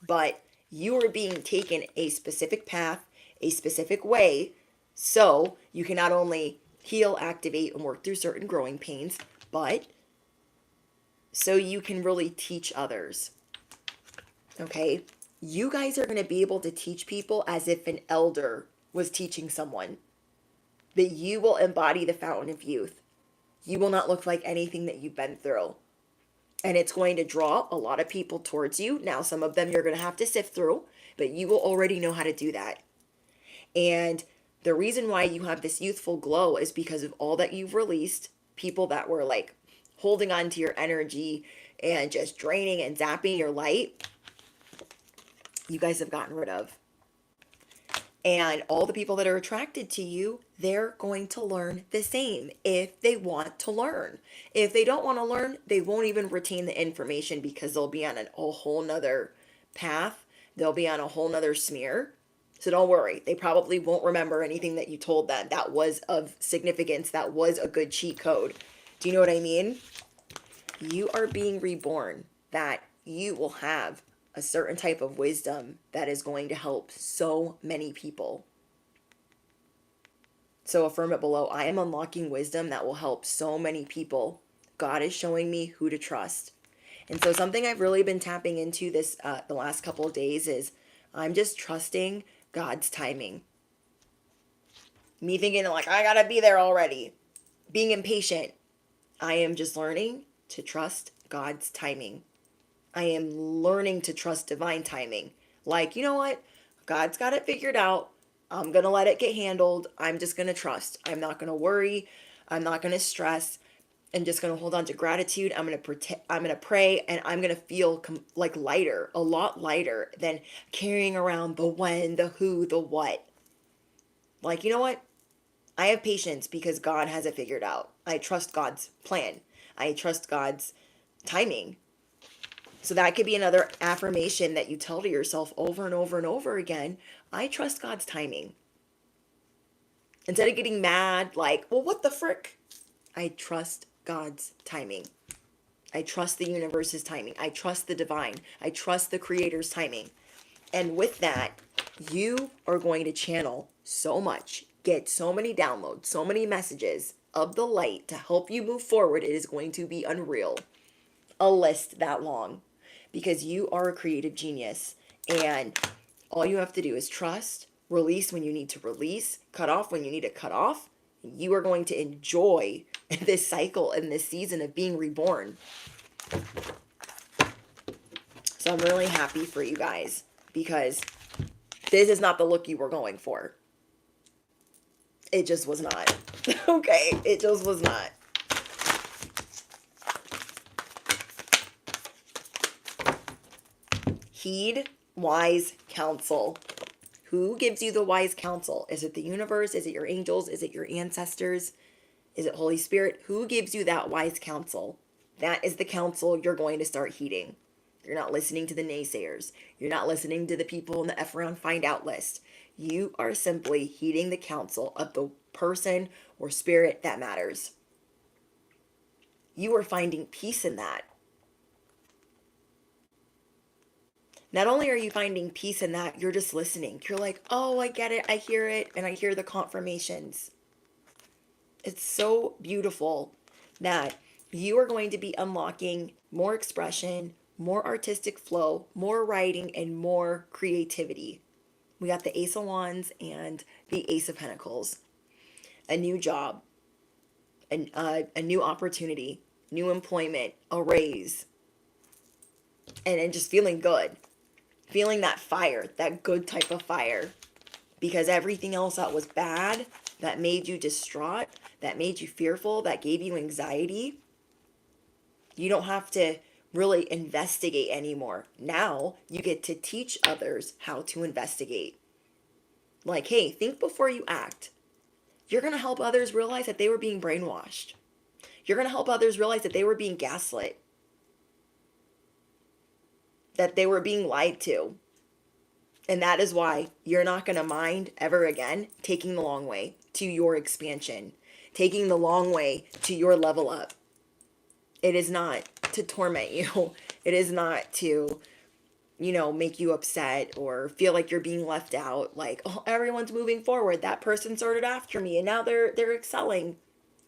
A: But you are being taken a specific path, a specific way, so you can not only heal, activate, and work through certain growing pains, but so you can really teach others. Okay? You guys are going to be able to teach people as if an elder was teaching someone. That you will embody the fountain of youth. You will not look like anything that you've been through. And it's going to draw a lot of people towards you. Now, some of them you're going to have to sift through, but you will already know how to do that. And the reason why you have this youthful glow is because of all that you've released, people that were like holding on to your energy and just draining and zapping your light, you guys have gotten rid of. And all the people that are attracted to you, they're going to learn the same if they want to learn. If they don't want to learn, they won't even retain the information because they'll be on a whole nother path. They'll be on a whole nother smear. So don't worry. They probably won't remember anything that you told them that was of significance, that was a good cheat code. Do you know what I mean? You are being reborn, that you will have a certain type of wisdom that is going to help so many people. So affirm it below. I am unlocking wisdom that will help so many people. God is showing me who to trust. And so something I've really been tapping into this the last couple of days is I'm just trusting God's timing. Me thinking like, I gotta be there already. Being impatient. I am just learning to trust God's timing. I am learning to trust divine timing. Like, you know what? God's got it figured out. I'm going to let it get handled. I'm just going to trust. I'm not going to worry. I'm not going to stress. I'm just going to hold on to gratitude. I'm going to pray, and I'm going to feel like lighter, a lot lighter than carrying around the when, the who, the what. Like, you know what? I have patience because God has it figured out. I trust God's plan. I trust God's timing. So that could be another affirmation that you tell to yourself over and over and over again. I trust God's timing. Instead of getting mad, like, well, what the frick? I trust God's timing. I trust the universe's timing. I trust the divine. I trust the creator's timing. And with that, you are going to channel so much, get so many downloads, so many messages of the light to help you move forward. It is going to be unreal. A list that long. Because you are a creative genius, and all you have to do is trust, release when you need to release, cut off when you need to cut off. You are going to enjoy this cycle and this season of being reborn. So I'm really happy for you guys, because this is not the look you were going for. It just was not. Okay, it just was not. Heed wise counsel. Who gives you the wise counsel? Is it the universe? Is it your angels? Is it your ancestors? Is it Holy Spirit? Who gives you that wise counsel? That is the counsel you're going to start heeding. You're not listening to the naysayers. You're not listening to the people in the F around find out list. You are simply heeding the counsel of the person or spirit that matters. You are finding peace in that. Not only are you finding peace in that, you're just listening. You're like, oh, I get it. I hear it. And I hear the confirmations. It's so beautiful that you are going to be unlocking more expression, more artistic flow, more writing, and more creativity. We got the Ace of Wands and the Ace of Pentacles. A new job, a new opportunity, new employment, a raise, and just feeling good. Feeling that fire, that good type of fire. Because everything else that was bad, that made you distraught, that made you fearful, that gave you anxiety, you don't have to really investigate anymore. Now you get to teach others how to investigate. Like, hey, think before you act. You're going to help others realize that they were being brainwashed. You're going to help others realize that they were being gaslit. That they were being lied to. And that is why you're not going to mind ever again taking the long way to your expansion, taking the long way to your level up. It is not to torment you. It is not to, make you upset or feel like you're being left out. Like, oh, everyone's moving forward. That person started after me and now they're excelling.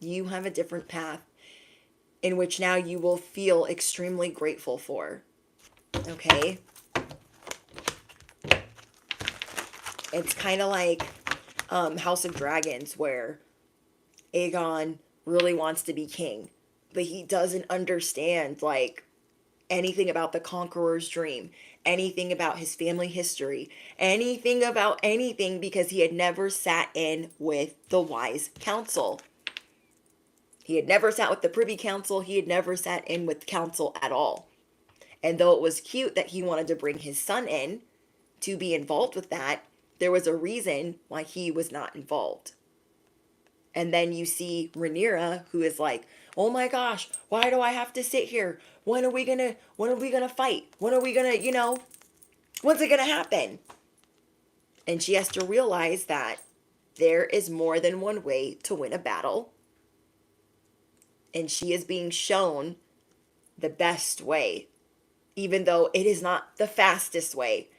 A: You have a different path in which now you will feel extremely grateful for. Okay? It's kind of like House of Dragons, where Aegon really wants to be king, but he doesn't understand, like, anything about the conqueror's dream, anything about his family history, anything about anything, because he had never sat in with the wise council. He had never sat with the privy council. He had never sat in with council at all. And though it was cute that he wanted to bring his son in to be involved with that, there was a reason why he was not involved. And then you see Rhaenyra, who is like, "Oh my gosh, why do I have to sit here? When are we gonna fight? When are we gonna, when's it gonna happen?" And she has to realize that there is more than one way to win a battle. And she is being shown the best way, even though it is not the fastest way.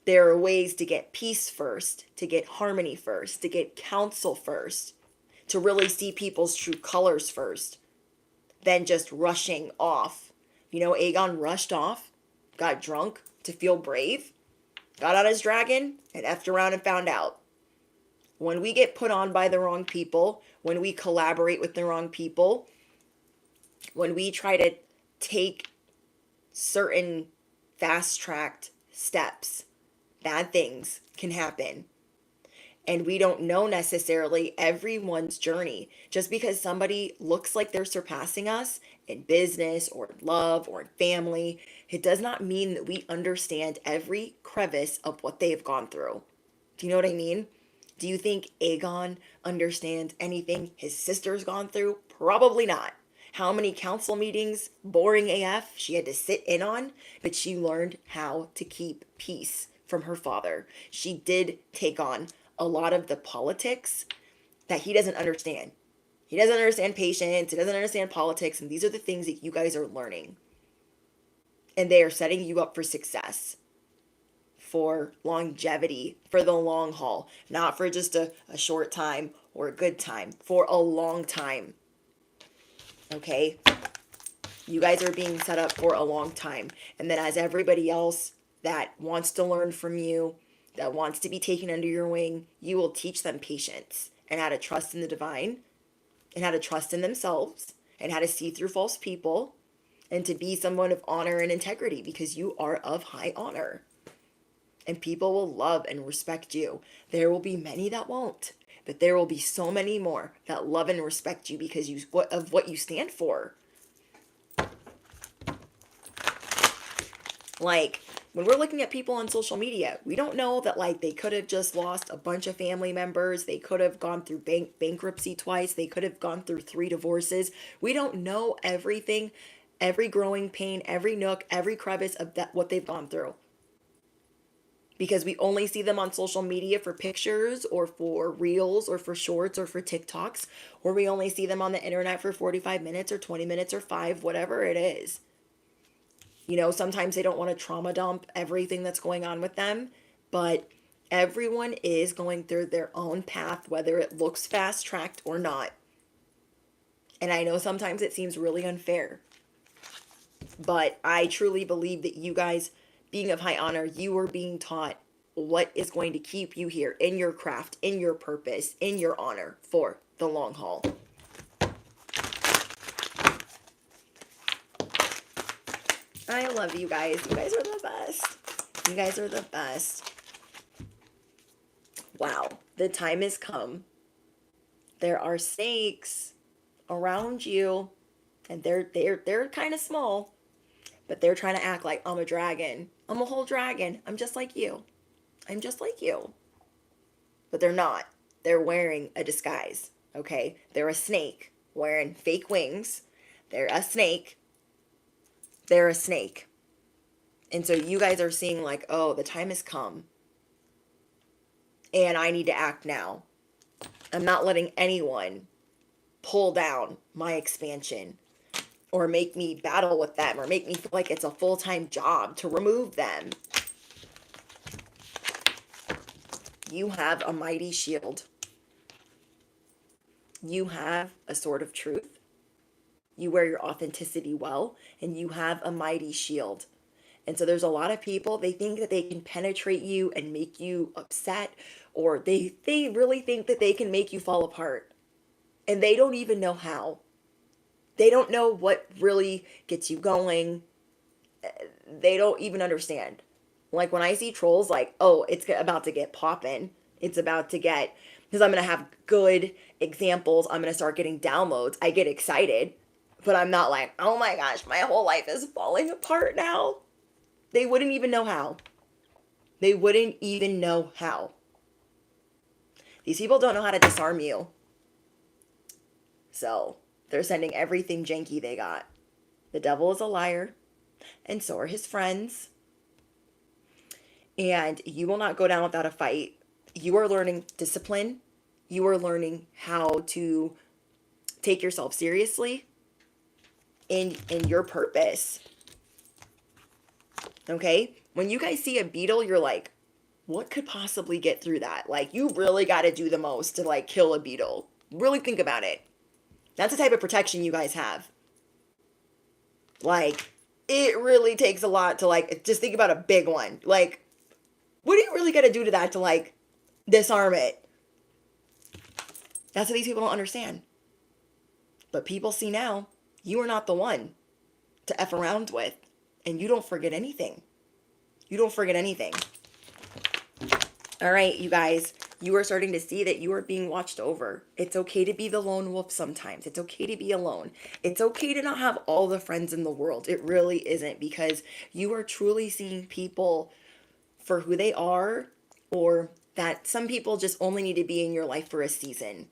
A: There are ways to get peace first, to get harmony first, to get counsel first, to really see people's true colors first, than just rushing off. Aegon rushed off, got drunk to feel brave, got on his dragon, and effed around and found out. When we get put on by the wrong people, when we collaborate with the wrong people, when we try to take certain fast-tracked steps, bad things can happen. And we don't know necessarily everyone's journey. Just because somebody looks like they're surpassing us in business or in love or in family, it does not mean that we understand every crevice of what they've gone through. Do you know what I mean? Do you think Aegon understands anything his sister's gone through? Probably not. How many council meetings, boring AF, she had to sit in on, but she learned how to keep peace from her father. She did take on a lot of the politics that he doesn't understand. He doesn't understand patience. He doesn't understand politics. And these are the things that you guys are learning. And they are setting you up for success, for longevity, for the long haul, not for just a short time or a good time, for a long time. Okay? You guys are being set up for a long time. And then as everybody else that wants to learn from you, that wants to be taken under your wing, you will teach them patience and how to trust in the divine and how to trust in themselves and how to see through false people and to be someone of honor and integrity, because you are of high honor. And people will love and respect you. There will be many that won't, but there will be so many more that love and respect you because of what you stand for. Like, when we're looking at people on social media, we don't know that, like, they could have just lost a bunch of family members. They could have gone through bankruptcy twice. They could have gone through 3 divorces. We don't know everything, every growing pain, every nook, every crevice of what they've gone through. Because we only see them on social media for pictures or for reels or for shorts or for TikToks, or we only see them on the internet for 45 minutes or 20 minutes or 5, whatever it is. Sometimes they don't want to trauma dump everything that's going on with them, but everyone is going through their own path, whether it looks fast-tracked or not. And I know sometimes it seems really unfair, but I truly believe that you guys, being of high honor, you are being taught what is going to keep you here in your craft, in your purpose, in your honor for the long haul. I love you guys. You guys are the best. You guys are the best. Wow. The time has come. There are snakes around you, and they're kind of small, but they're trying to act like I'm a dragon. I'm a whole dragon. I'm just like you. I'm just like you. But they're not. They're wearing a disguise, okay? They're a snake wearing fake wings. They're a snake. They're a snake. And so you guys are seeing like, oh, the time has come. And I need to act now. I'm not letting anyone pull down my expansion or make me battle with them or make me feel like it's a full-time job to remove them. You have a mighty shield. You have a sword of truth. You wear your authenticity well, and you have a mighty shield. And so there's a lot of people, they think that they can penetrate you and make you upset, or they really think that they can make you fall apart. And they don't even know how. They don't know what really gets you going. they don't even understand. Like when I see trolls, like, oh, it's about to get poppin'. It's about to get, because I'm going to have good examples. I'm going to start getting downloads. I get excited, but I'm not like, oh my gosh, my whole life is falling apart now. They wouldn't even know how. They wouldn't even know how. These people don't know how to disarm you. So they're sending everything janky they got. The devil is a liar, and so are his friends. And you will not go down without a fight. You are learning discipline. You are learning how to take yourself seriously in your purpose. Okay? When you guys see a beetle, you're like, what could possibly get through that? Like, you really got to do the most to like kill a beetle. Really think about it. That's the type of protection you guys have. Like, it really takes a lot to like, just think about a big one. Like, what do you really got to do to that to like disarm it? That's what these people don't understand. But people see now, you are not the one to F around with. And you don't forget anything. You don't forget anything. All right, you guys, you are starting to see that you are being watched over. It's okay to be the lone wolf sometimes. It's okay to be alone. It's okay to not have all the friends in the world. It really isn't, because you are truly seeing people for who they are, or that some people just only need to be in your life for a season.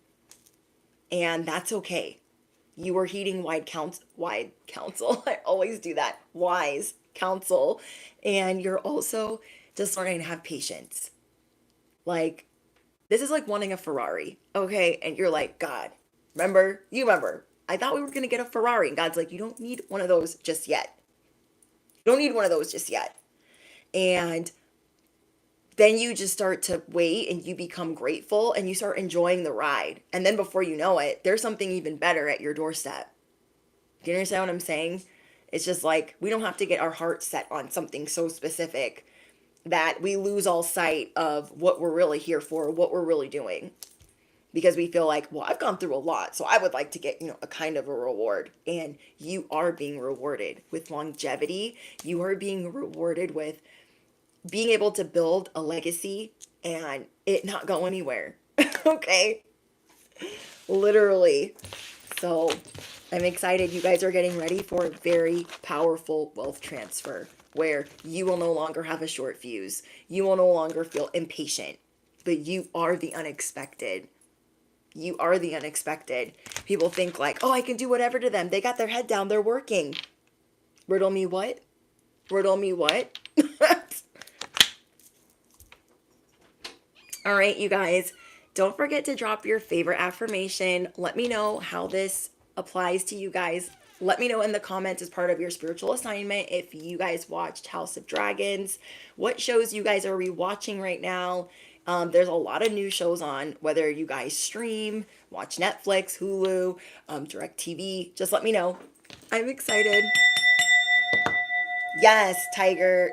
A: And that's okay. You are heeding wide counsel. I always do that. Wise counsel. And you're also just learning to have patience. Like, this is like wanting a Ferrari, okay? And you're like, God, remember? You remember. I thought we were going to get a Ferrari. And God's like, you don't need one of those just yet. You don't need one of those just yet. And then you just start to wait and you become grateful and you start enjoying the ride. And then before you know it, there's something even better at your doorstep. Do you understand what I'm saying? It's just like, we don't have to get our heart set on something so specific that we lose all sight of what we're really here for, what we're really doing. Because we feel like, well, I've gone through a lot, so I would like to get, a kind of a reward. And you are being rewarded with longevity. You are being rewarded with being able to build a legacy and it not go anywhere. Okay? Literally. So I'm excited. You guys are getting ready for a very powerful wealth transfer where you will no longer have a short fuse. You will no longer feel impatient, but you are the unexpected. You are the unexpected. People think like, oh, I can do whatever to them. They got their head down. They're working. Riddle me what? Riddle me what? All right, you guys, don't forget to drop your favorite affirmation. Let me know how this applies to you guys. Let me know in the comments as part of your spiritual assignment if you guys watched House of Dragons, what shows you guys are rewatching right now. There's a lot of new shows on, whether you guys stream, watch Netflix, Hulu, DirecTV. Just let me know. I'm excited. Yes, Tiger.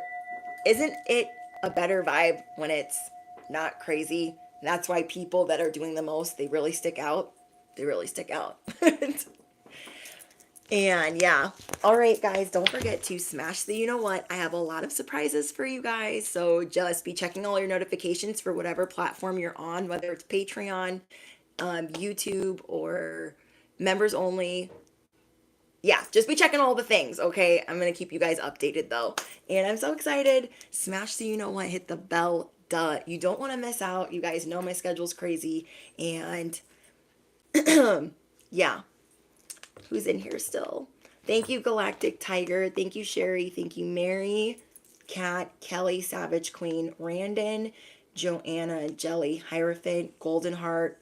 A: Isn't it a better vibe when it's not crazy? And that's why people that are doing the most, they really stick out. They really stick out. And yeah. All right, guys, don't forget to smash the you know what. I have a lot of surprises for you guys. So just be checking all your notifications for whatever platform you're on, whether it's Patreon, YouTube, or members only. Yeah, just be checking all the things, okay? I'm going to keep you guys updated, though. And I'm so excited. Smash the you know what. Hit the bell. Duh. You don't want to miss out. You guys know my schedule's crazy. And yeah. Who's in here still? Thank you, Galactic Tiger. Thank you, Sherry. Thank you, Mary, Kat, Kelly, Savage Queen, Randon, Joanna, Jelly, Hierophant, Golden Heart.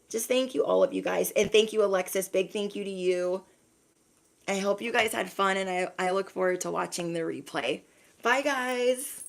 A: Just thank you, all of you guys. And thank you, Alexis. Big thank you to you. I hope you guys had fun, and I look forward to watching the replay. Bye, guys.